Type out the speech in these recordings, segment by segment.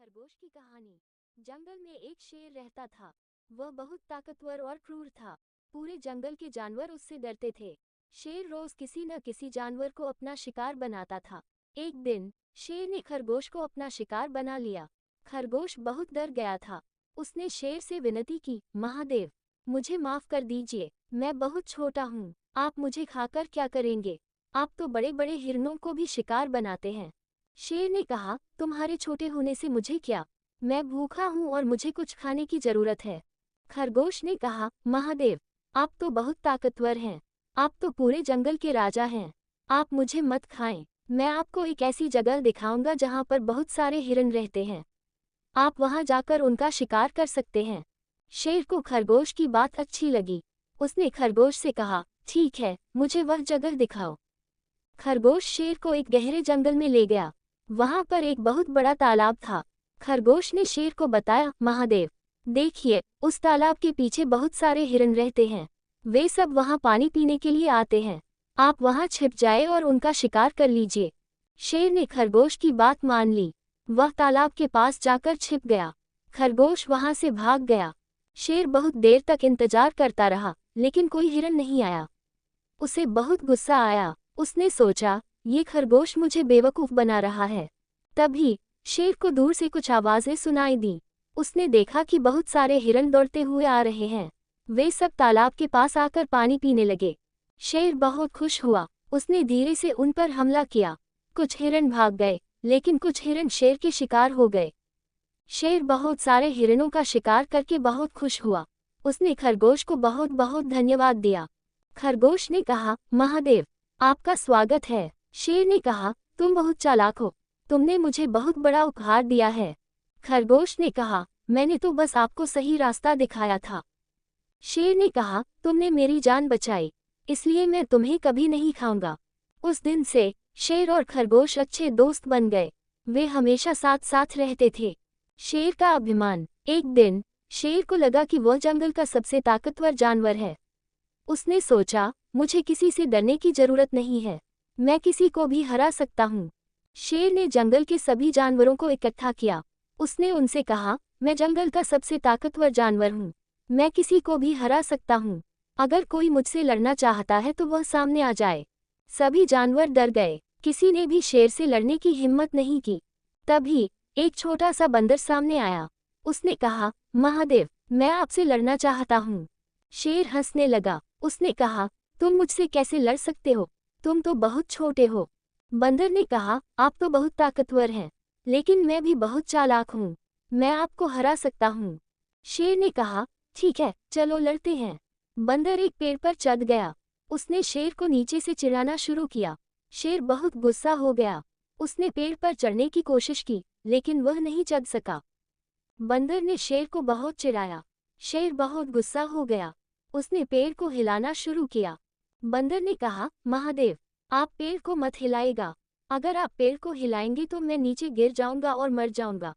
खरगोश की कहानी। जंगल में एक शेर रहता था। वह बहुत ताकतवर और क्रूर था। पूरे जंगल के जानवर उससे डरते थे। शेर रोज किसी न किसी जानवर को अपना शिकार बनाता था। एक दिन शेर ने खरगोश को अपना शिकार बना लिया। खरगोश बहुत डर गया था। उसने शेर से विनती की, महादेव, मुझे माफ कर दीजिए, मैं बहुत छोटा हूँ, आप मुझे खाकर क्या करेंगे? आप तो बड़े बड़े हिरणों को भी शिकार बनाते हैं। शेर ने कहा, तुम्हारे छोटे होने से मुझे क्या, मैं भूखा हूँ और मुझे कुछ खाने की जरूरत है। खरगोश ने कहा, महादेव, आप तो बहुत ताकतवर हैं, आप तो पूरे जंगल के राजा हैं, आप मुझे मत खाएं, मैं आपको एक ऐसी जगह दिखाऊंगा जहाँ पर बहुत सारे हिरन रहते हैं, आप वहां जाकर उनका शिकार कर सकते हैं। शेर को खरगोश की बात अच्छी लगी। उसने खरगोश से कहा, ठीक है, मुझे वह जगह दिखाओ। खरगोश शेर को एक गहरे जंगल में ले गया। वहां पर एक बहुत बड़ा तालाब था। खरगोश ने शेर को बताया, महादेव, देखिए, उस तालाब के पीछे बहुत सारे हिरन रहते हैं। वे सब वहां पानी पीने के लिए आते हैं। आप वहां छिप जाए और उनका शिकार कर लीजिए। शेर ने खरगोश की बात मान ली। वह तालाब के पास जाकर छिप गया। खरगोश वहां से भाग गया। शेर बहुत देर तक इंतजार करता रहा, लेकिन कोई हिरन नहीं आया। उसे बहुत गुस्सा आया। उसने सोचा, ये खरगोश मुझे बेवकूफ बना रहा है। तभी शेर को दूर से कुछ आवाजें सुनाई दी। उसने देखा कि बहुत सारे हिरन दौड़ते हुए आ रहे हैं। वे सब तालाब के पास आकर पानी पीने लगे। शेर बहुत खुश हुआ। उसने धीरे से उन पर हमला किया। कुछ हिरन भाग गए, लेकिन कुछ हिरन शेर के शिकार हो गए। शेर बहुत सारे हिरणों का शिकार करके बहुत खुश हुआ। उसने खरगोश को बहुत बहुत धन्यवाद दिया। खरगोश ने कहा, महादेव, आपका स्वागत है। शेर ने कहा, तुम बहुत चालाक हो, तुमने मुझे बहुत बड़ा उपहार दिया है। खरगोश ने कहा, मैंने तो बस आपको सही रास्ता दिखाया था। शेर ने कहा, तुमने मेरी जान बचाई, इसलिए मैं तुम्हें कभी नहीं खाऊंगा। उस दिन से शेर और खरगोश अच्छे दोस्त बन गए। वे हमेशा साथ साथ रहते थे। शेर का अभिमान। एक दिन शेर को लगा कि वह जंगल का सबसे ताकतवर जानवर है। उसने सोचा, मुझे किसी से डरने की जरूरत नहीं है, मैं किसी को भी हरा सकता हूँ। शेर ने जंगल के सभी जानवरों को इकट्ठा किया। उसने उनसे कहा, मैं जंगल का सबसे ताकतवर जानवर हूँ, मैं किसी को भी हरा सकता हूँ। अगर कोई मुझसे लड़ना चाहता है तो वह सामने आ जाए। सभी जानवर डर गए। किसी ने भी शेर से लड़ने की हिम्मत नहीं की। तभी एक छोटा सा बंदर सामने आया। उसने कहा, महादेव, मैं आपसे लड़ना चाहता हूँ। शेर हंसने लगा। उसने कहा, तुम मुझसे कैसे लड़ सकते हो, तुम तो बहुत छोटे हो। बंदर ने कहा, आप तो बहुत ताकतवर हैं, लेकिन मैं भी बहुत चालाक हूँ, मैं आपको हरा सकता हूँ। शेर ने कहा, ठीक है, चलो लड़ते हैं। बंदर एक पेड़ पर चढ़ गया। उसने शेर को नीचे से चिढ़ाना शुरू किया। शेर बहुत गुस्सा हो गया। उसने पेड़ पर चढ़ने की कोशिश की, लेकिन वह नहीं चढ़ सका। बंदर ने शेर को बहुत चिढ़ाया। शेर बहुत गुस्सा हो गया। उसने पेड़ को हिलाना शुरू किया। बंदर ने कहा, महादेव, आप पेड़ को मत हिलाएगा, अगर आप पेड़ को हिलाएंगे तो मैं नीचे गिर जाऊंगा और मर जाऊंगा।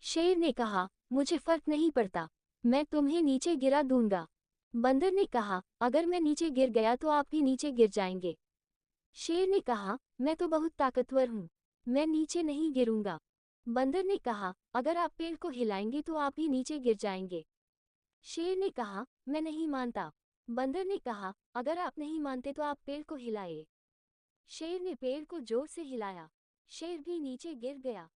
शेर ने कहा, मुझे फर्क नहीं पड़ता, मैं तुम्हें नीचे गिरा दूंगा। बंदर ने कहा, अगर मैं नीचे गिर गया तो आप भी नीचे गिर जाएंगे। शेर ने कहा, मैं तो बहुत ताकतवर हूँ, मैं नीचे नहीं गिरूंगा। बंदर ने कहा, अगर आप पेड़ को हिलाएंगे तो आप ही नीचे गिर जाएंगे। शेर ने कहा, मैं नहीं मानता। बंदर ने कहा, अगर आप नहीं मानते तो आप पेड़ को हिलाए। शेर ने पेड़ को जोर से हिलाया। शेर भी नीचे गिर गया।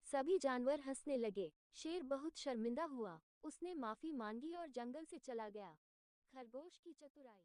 सभी जानवर हंसने लगे। शेर बहुत शर्मिंदा हुआ। उसने माफी मांगी और जंगल से चला गया। खरगोश की चतुराई।